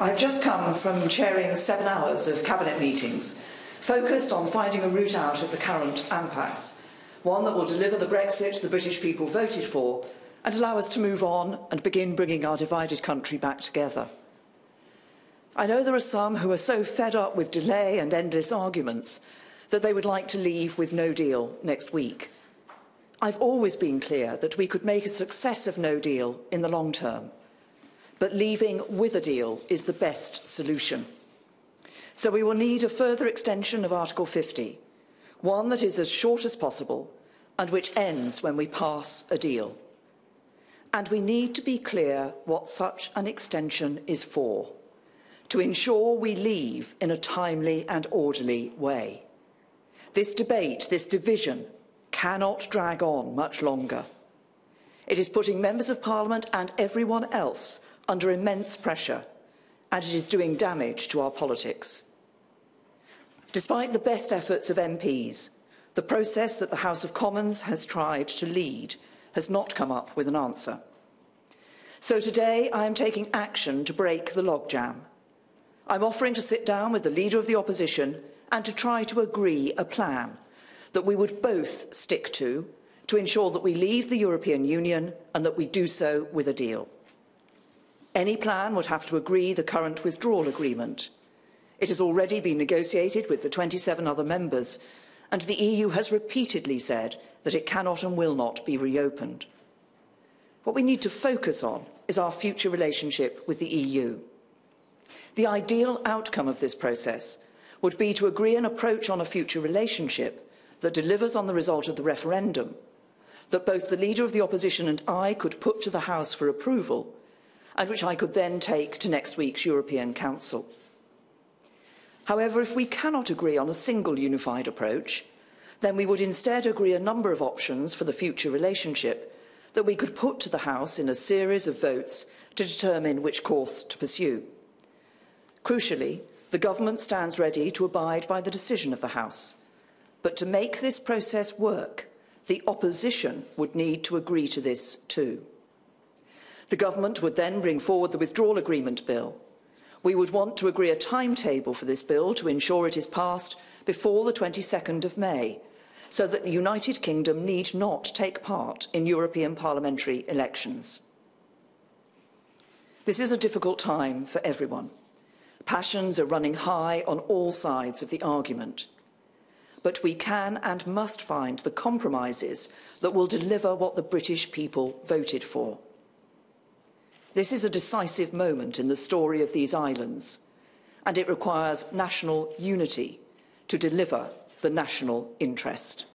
I've just come from chairing 7 hours of cabinet meetings, focused on finding a route out of the current impasse, one that will deliver the Brexit the British people voted for and allow us to move on and begin bringing our divided country back together. I know there are some who are so fed up with delay and endless arguments that they would like to leave with no deal next week. I've always been clear that we could make a success of no deal in the long term, but leaving with a deal is the best solution. So we will need a further extension of Article 50, one that is as short as possible and which ends when we pass a deal. And we need to be clear what such an extension is for, to ensure we leave in a timely and orderly way. This debate, this division, cannot drag on much longer. It is putting members of Parliament and everyone else under immense pressure, and it is doing damage to our politics. Despite the best efforts of MPs, the process that the House of Commons has tried to lead has not come up with an answer. So today I am taking action to break the logjam. I'm offering to sit down with the Leader of the Opposition and to try to agree a plan that we would both stick to ensure that we leave the European Union and that we do so with a deal. Any plan would have to agree the current withdrawal agreement. It has already been negotiated with the 27 other members, and the EU has repeatedly said that it cannot and will not be reopened. What we need to focus on is our future relationship with the EU. The ideal outcome of this process would be to agree an approach on a future relationship that delivers on the result of the referendum, that both the Leader of the Opposition and I could put to the House for approval, and which I could then take to next week's European Council. However, if we cannot agree on a single unified approach, then we would instead agree a number of options for the future relationship that we could put to the House in a series of votes to determine which course to pursue. Crucially, the government stands ready to abide by the decision of the House. But to make this process work, the opposition would need to agree to this too. The government would then bring forward the withdrawal agreement bill. We would want to agree a timetable for this bill to ensure it is passed before the 22nd of May, so that the United Kingdom need not take part in European parliamentary elections. This is a difficult time for everyone. Passions are running high on all sides of the argument. But we can and must find the compromises that will deliver what the British people voted for. This is a decisive moment in the story of these islands, and it requires national unity to deliver the national interest.